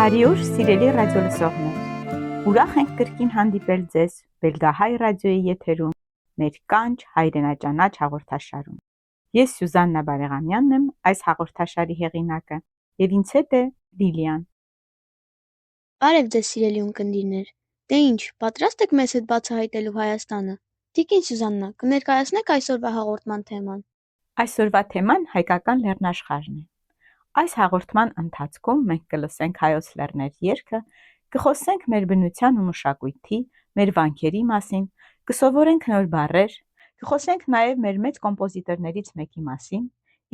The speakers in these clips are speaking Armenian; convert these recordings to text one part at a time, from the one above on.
Բարի օր, սիրելի ռադիոլսողներ։ Ուրախ ենք կրկին հանդիպել ձեզ Բելգահայ ռադիոյի եթերում մեր կանչ հայրենաճանաչ հաղորդաշարում։ Ես Սյուզաննա Բարեղամյանն եմ, այս հաղորդաշարի հեղինակը, եւ ինձ հետ է Լիլիան։ Բարև ձեզ սիրելի ունկնդիրներ։ Դե ինչ, պատրաստ եք մեզ հետ բացահայտելու Հայաստանը։ Տիկին Սյուզաննա, կներկայացնեք այսօրվա հաղորդման թեման։ Այսօրվա թեման հայկական լեռնաշխարհն է։ Այս հաղորդման ընթացքում մենք կլսենք հայոց լեռներ երգը, կխոսենք մեր բնության ու մշակույթի, մեր վանքերի մասին, կսովորենք նոր բառեր, կխոսենք նաև մեր մեծ կոմպոզիտորներից մեկի մասին,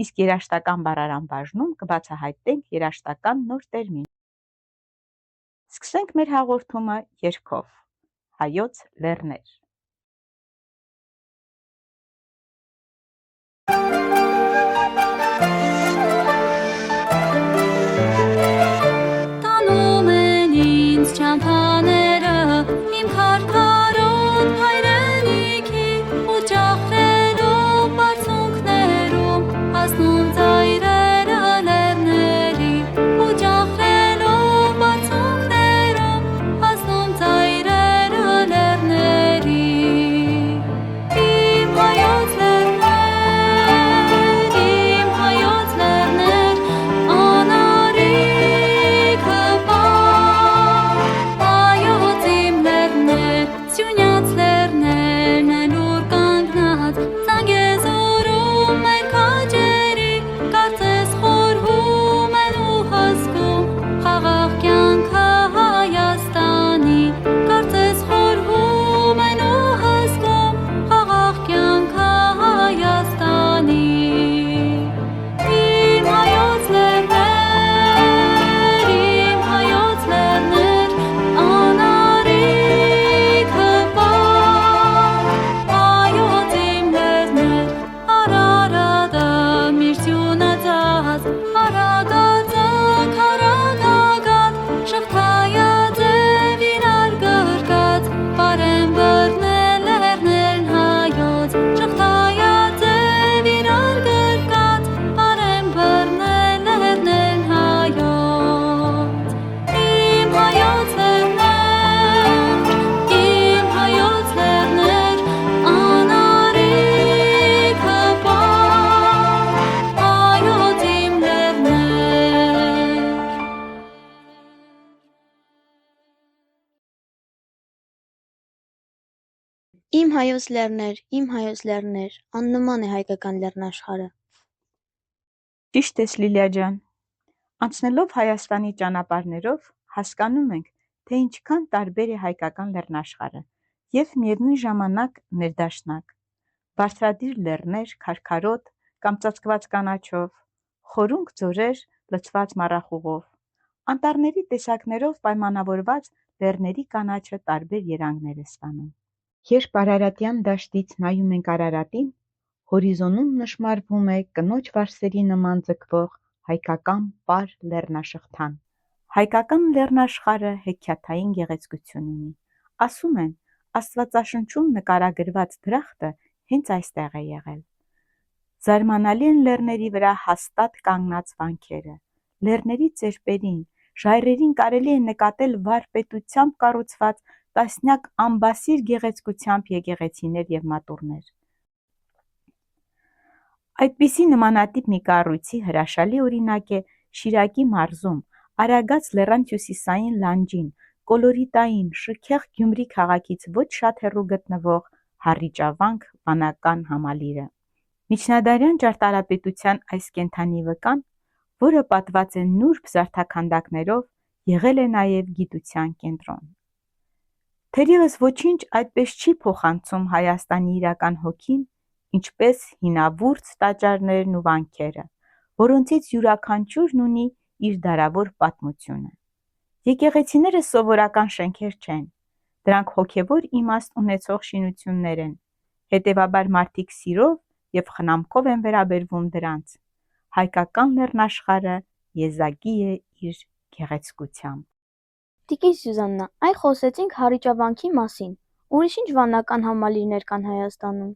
իսկ երաժշտական բառարան բաժնում կբացահայտենք երաժշտական նոր տերմին։ Սկսենք մեր հաղորդումը երգով։ Հայոց լեռներ։ Իմ հայոց լեռներ, աննման է հայկական լեռնաշխարհը։ Ճիշտ ես, Լիլիա ջան։ Անցնելով Հայաստանի ճանապարհներով հասկանում ենք, թե ինչքան տարբեր է հայկական լեռնաշխարհը եւ միևնույն ժամանակ ներդաշնակ։ Բարձրադիր լեռներ, քարքարոտ կամ ծածկված կանաչով, խորունկ ձորեր լցված մառախուղով, անտառների տեսակներով պայմանավորված լեռների կանաչը տարբեր երանգներ է ստանում։ Երբ Արարատյան դաշտից նայում ենք Արարատին, հորիզոնում նշմարվում է կնոջ վարսերի նման ձգվող հայկական պար լեռնաշղթան։ Հայկական լեռնաշխարհը հեքիաթային գեղեցկություն ունի։ Ասում են, Աստվածաշնչում նկարագրված դրախտը հենց այստեղ է եղել։ Զարմանալի են լեռների վրա հաստատ կանգնած վանքերը։ Լեռների ծերպերին, ժայռերին կարելի է նկատել վարպետությամբ կառուցված տասնյակ ամբասիր գեղեցկությամբ եկեղեցիներ և մատուռներ։ Այդպիսի նմանատիպ մի կառույցի հրաշալի օրինակ է Շիրակի մարզում Արագած լեռան հյուսիսային լանջին կոլորիտային, շքեղ Գյումրի քաղաքից ոչ շատ հեռու գտնվող Հառիճավանք վանական համալիրը։ Միջնադարյան ճարտարապետության այս կենդանի վկան, որը պատված է նուրբ զարդաքանդակներով, եղել է նաև գիտության կենտրոն։ Թերևս ոչինչ այդպես չի փոխանցում Հայաստանի իրական հոգին, ինչպես հինավուրց տաճարներն ու վանքերը, որոնցից յուրաքանչյուրն ունի իր դարավոր պատմությունը։ Եկեղեցիները սովորական շենքեր չեն, դրանք հոգևոր իմաստ ունեցող շինություններ են, հետևաբար մարդիկ սիրով և խնամքով են վերաբերվում դրանց։ Հայկական լեռնաշխարհը եզակի է իր գեղեցկությամբ։ Տիկին Սյուզաննա, այ խոսեցինք Հառիճավանքի մասին, ուրիշ ինչ վանական համալիրներ կան Հայաստանում։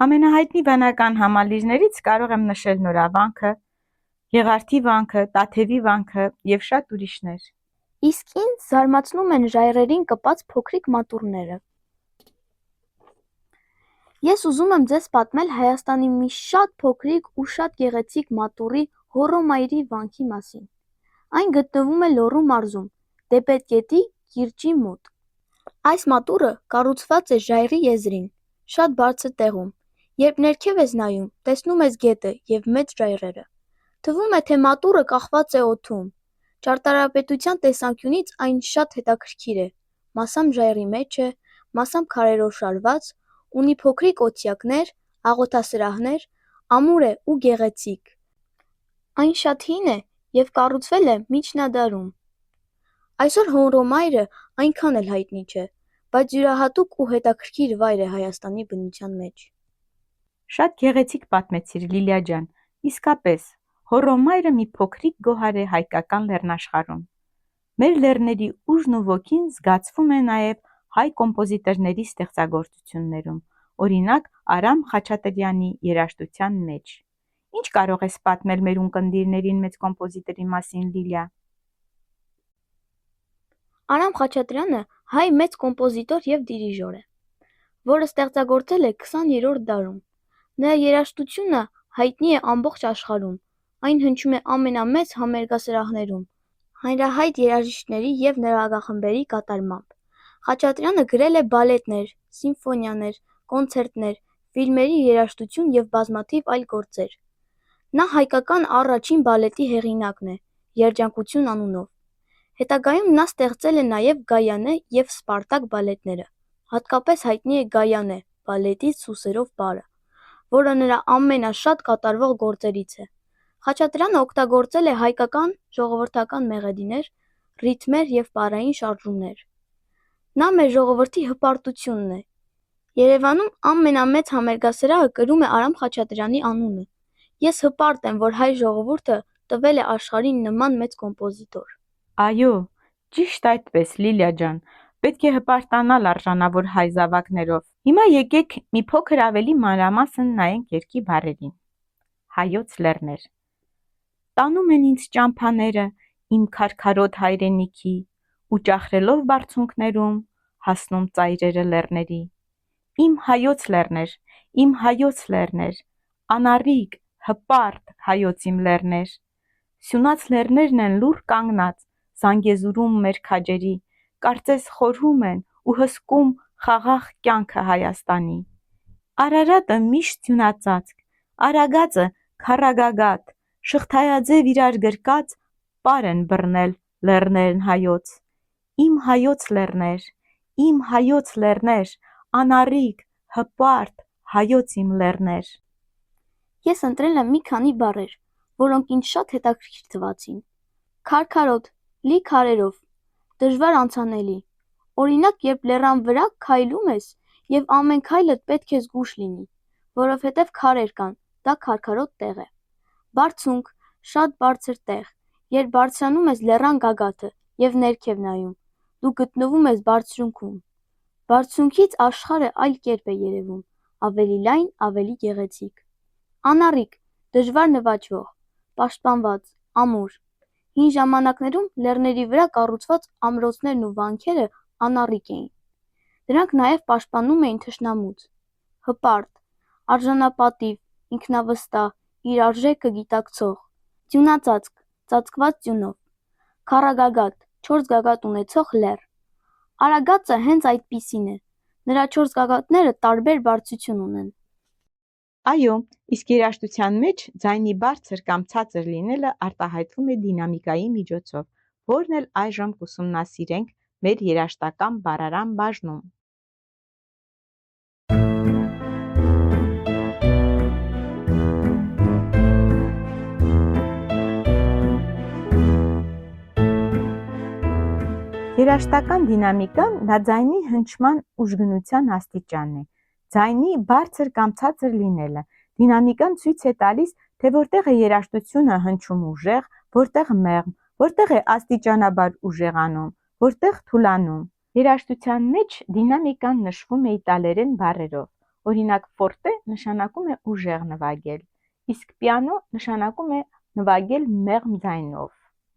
Ամենահայտնի վանական համալիրներից կարող եմ նշել Նորավանքը, Եղարդի վանքը, Տաթևի վանքը և շատ ուրիշներ։ Իսկ ինձ զարմացնում են ժայռերին կպած փոքրիկ մատուռները։ Ես ուզում եմ ձեզ պատմել Հայաստանի մի շատ փոքրիկ ու շատ գեղեցիկ մատուռի Հոռոմայրի վանքի մասին։ Այն գտնվում է Լոռու մարզում, Դեպետգետի կիրճի մոտ։ Այս մատուռը կառուցված է ժայռի եզրին, շատ բարձր տեղում։ Երբ ներքև ես նայում, տեսնում ես գետը և մեծ ժայռերը։ Թվում է, թե մատուռը կախված է օդում։ Ճարտարապետության տեսանկյունից այն շատ հետաքրքիր է։ Մասամբ ժայռի մեջ է, մասամբ քարերով շարված, ունի փոքրիկ օթյակներ, աղոթասրահներ, ամուր է ու գեղեցիկ։ Այն շատ հին է և կառուցվել է միջնադարում։ Այսօր Հոռոմայրը այնքան էլ հայտնի չէ, բայց յուրահատուկ ու հետաքրքիր վայր է Հայաստանի բնության մեջ։ Շատ գեղեցիկ պատմեցիր, Լիլիա ջան։ Իսկապես, Հոռոմայրը մի փոքրիկ գոհար է հայկական լեռնաշխարհում։ Մեր լեռների ուժն ու ոգին զգացվում է նաև հայ կոմպոզիտորների ստեղծագործություններում, օրինակ Արամ Խաչատրյանի երաժշտության մեջ։ Ինչ կարող ես պատմել մեր ունկնդիրներին մեծ կոմպոզիտորի մասին, Լիլիա։ Արամ Խաչատրյանը հայ մեծ կոմպոզիտոր և դիրիժոր է, որը ստեղծագործել է 20-րդ դարում։ Նրա երաժշտությունը հայտնի է ամբողջ աշխարհում, այն հնչում է ամենամեծ համերգասրահներում, հանրահայտ երաժիշտների և նվագախմբերի կատարմամբ։ Խաչատրյանը գրել է բալետներ, սիմֆոնիաներ, կոնցերտներ, ֆիլմերի երաժշտություն և բազմաթիվ այլ գործեր։ Նա հայկական առաջին բալետի հեղինակն է՝ «Երջանկություն» անունով։ Հետագայում նա ստեղծել է նաև «Գայանե» և «Սպարտակ» բալետները։ Հատկապես հայտնի է «Գայանե» բալետից «Սուսերով պարը», որը նրա ամենաշատ կատարվող գործերից է։ Խաչատրյանը օգտագործել է հայկական ժողովրդական մեղեդիներ, ռիթմեր և պարային շարժումներ։ Նա մեր ժողովրդի հպարտությունն է։ Երևանում ամենամեծ համերգասրահը կրում է Արամ Խաչատրյանի անունը։ Ես հպարտ եմ, որ հայ ժողովուրդը տվել է աշխարհին նման մեծ կոմպոզիտոր։ Այո, ճիշտ այդպես, Լիլիա ջան, պետք է հպարտանալ արժանավոր հայ զավակներով։ Հիմա եկեք մի փոքր ավելի մանրամասն նայենք երգի բառերին։ Հայոց լեռներ։ Տանում են ինձ ճամփաները իմ քարքարոտ հայրենիքի, ու ճախրելով բարձունքներում հասնում ծայրերը լեռների։ Իմ հայոց լեռներ, իմ հայոց լեռներ, անառիկ, հպարտ հայոց իմ լեռներ։ Սյունած լեռներն են լուռ կանգնած, Զանգեզուրում մեր քաջերի, կարծես խորհում են ու հսկում խաղաղ կյանքը Հայաստանի։ Արարատը միշտ սյունածածկ, Արագածը քառագագաթ, շղթայաձև իրար գրկած պար են բռնել լեռներն հայոց։ Իմ հայոց լեռներ, իմ հայոց լեռներ, անառիկ, հպարտ հայոց իմ լեռներ։ Ես ընտրել եմ մի քանի բառեր, որոնք ինձ շատ հետաքրքիր թվացին։ Քարքարոտ, լի քարերով, դժվար անցանելի։ Օրինակ, երբ լեռան վրա քայլում ես, և ամեն քայլդ պետք է զգույշ լինի, որովհետև քարեր կան, դա քարքարոտ տեղ է։ Բարձունք, շատ բարձր տեղ, երբ բարձրանում ես լեռան գագաթը և ներքև նայում, դու գտնվում ես բարձրունքում։ Բարձրունքից աշխարհը այլ կերպ է երևում, ավելի լայն, ավելի գեղեցիկ։ Անառիկ, դժվար նվաճվող, պաշտպանված, ամուր։ Հին ժամանակներում լեռների վրա կառուցված ամրոցներն ու վանքերը անառիկ էին։ Դրանք նաև պաշտպանում էին թշնամուց։ Հպարտ, արժանապատիվ, ինքնավստահ, իր արժեքը գիտակցող։ Ձյունածածկ, ծածկված ձյունով։ Քառագագաթ, 4 գագաթ ունեցող լեռ։ Արագածը հենց այդպիսին է։ Նրա 4 գագաթները տարբեր բարձրություն ունեն։ Այո, իսկ երաժշտության մեջ ձայնի բարձր կամ ցածր լինելը արտահայտվում է դինամիկայի միջոցով, որն էլ այժմ կուսումնասիրենք մեր երաժշտական բառարան բաժնում։ Երաժշտական դինամիկան դա ձայնի հնչման ուժգնության աստիճանն է։ Ձայնի բարձր կամ ցածր լինելը դինամիկան ցույց է տալիս, թե որտեղ է երաժշտությունը հնչում ուժեղ, որտեղ մեղմ, որտեղ է աստիճանաբար ուժեղանում, որտեղ թուլանում։ Երաժշտության մեջ դինամիկան նշվում է իտալերեն բառերով։ Օրինակ, ֆորտե նշանակում է ուժեղ նվագել, իսկ պիանո նշանակում է նվագել մեղմ ձայնով,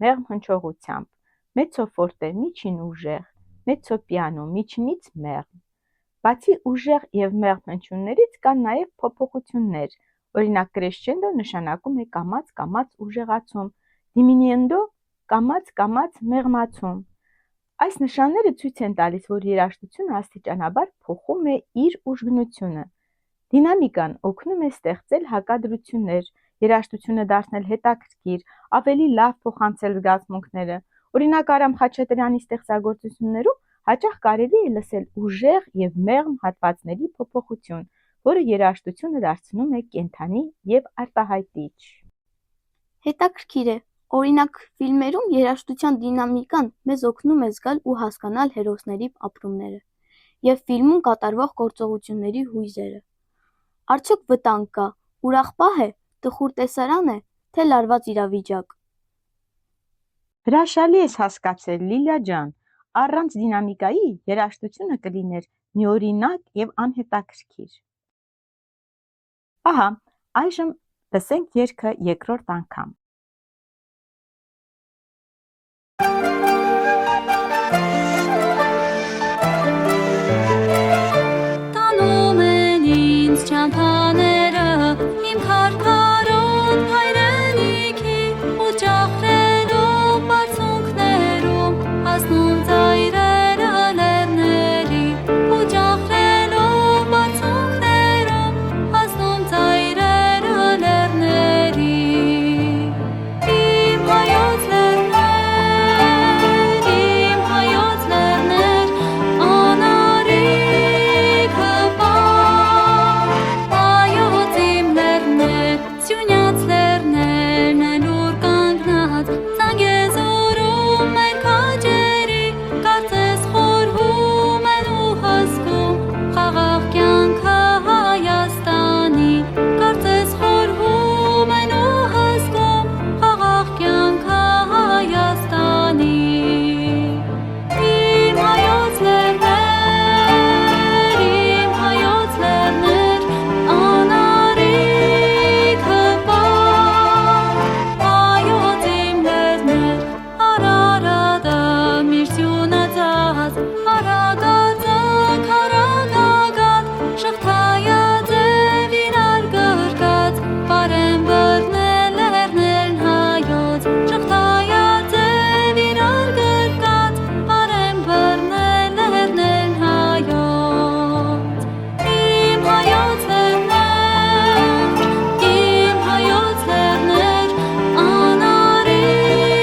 մեղմ հնչողությամբ, մեծո ֆորտե միջին ուժեղ, մեծո պիանո միջինից մեղմ։ Բացի ուժեղ եւ մեղմ հնչյուններից կան նաեւ փոփոխություններ, օրինակ կրեսչենդո նշանակում է կամաց ուժեղացում, դիմինուենդո կամաց մեղմացում։ Այս նշանները ցույց են տալիս, որ երաժշտությունը աստիճանաբար փոխում է իր ուժգնությունը։ Դինամիկան օգնում է ստեղծել հակադրություններ, երաժշտությունը դարձնել հետաքրքիր, ավելի լավ փոխանցել զգացմունքները։ Օրինակ Արամ Խաչատրյանի ստեղծագործություններում հաճախ կարելի է լսել ուժեղ եւ մեղմ հատվածների փոփոխություն, որը երաժշտությունը դարձնում է կենդանի եւ արտահայտիչ։ Հետաքրքիր է, օրինակ ֆիլմերում երաժշտության դինամիկան մեզ օգնում է զգալ ու հասկանալ հերոսների ապրումները եւ ֆիլմում կատարվող գործողությունների հույզերը։ Արդյոք վտանգ կա, ուրախ պահ է, տխուր տեսարան է, թե լարված իրավիճակ։ Հրաշալի ես հասկացել, Լիլիա ջան, առանց դինամիկայի երաժշտությունը կլիներ միօրինակ եւ անհետաքրքիր։ Ահա, այժմ լսենք երգը երկրորդ անգամ։ Տանում են ինձ ճամփաները իմ քարքարոտ հայրենիքի ու ջախրելով բարձունքներում հասնում ծայրերը լեռների ու ջախրելով բարձունքներում հասնում ծայրերը լեռների իմ հայոց լեռներ իմ հայոց լեռներ անարիքը հայոց իմ լեռներ սյունյաց լեռներն են ուր կանգնած ծանգեզուրում մեր քաջերի կարծես խորհում են ու հսկում խաղաղ կյանքը Հայաստանի կարծես խորհում են ու հսկում խաղաղ կյանքը Հայաստանի իմ հայոց լեռներ իմ հայոց լեռներ անարիքը հայոց իմ լեռներ Արարատը միշտ սյունածած արագածակ արագագատ շղթայաձև իրար գրկած բարեն բռնել լեռներն հայոց շղթայաձև իրար գրկած բարեն բռնել լեռներն հայոց իմ հայոց լեռներ իմ հայոց լեռներ անարիքը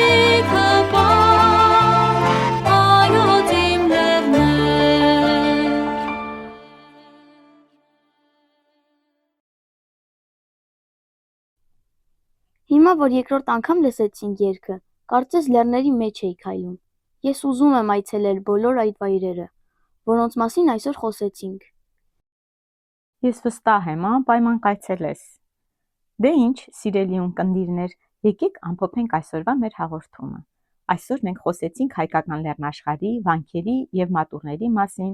հայոց իմ լեռներ Հիմա, որ երկրորդ անգամ լսեցինք երգը, կարծես լեռների մեջ էի քայլում։ Ես ուզում եմ այցելել բոլոր այդ վայրերը, որոնց մասին այսօր խոսեցինք։ Ես վստահ եմ, անպայման կայցելես։ Դե ինչ, սիրելի ունկնդիրներ, եկեք ամփոփենք այսօրվա մեր հաղորդումը։ Այսօր մենք խոսեցինք հայկական լեռնաշխարհի, վանքերի եւ մատուռների մասին,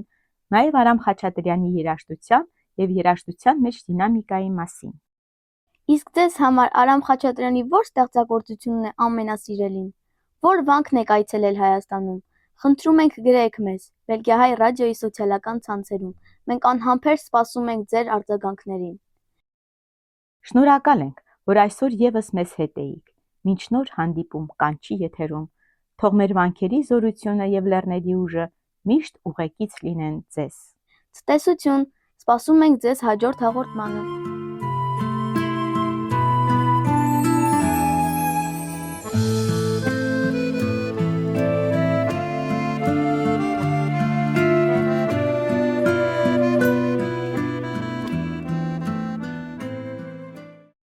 նաեւ Արամ Խաչատրյանի երաժշտության եւ երաժշտության մեջ դինամիկայի մասին։ Իսկ ձեզ համար Արամ Խաչատրյանի ո՞ր ստեղծագործությունն է ամենասիրելին։ Ո՞ր վանքն եք այցելել Հայաստանում։ Խնդրում ենք գրեք մեզ Բելգիահայ ռադիոյի սոցիալական ցանցերում։ Մենք անհամբեր սպասում ենք ձեր արձագանքներին։ Շնորհակալ ենք, որ այսօր եւս մեզ հետ էիք։ Մինչ նոր հանդիպում կանչի եթերում։ Թող մեր վանքերի զորությունը եւ լեռների ուժը միշտ ուղեկից լինեն ձեզ։ Ցտեսություն, սպասում ենք ձեզ հաջորդ հաղորդմանը։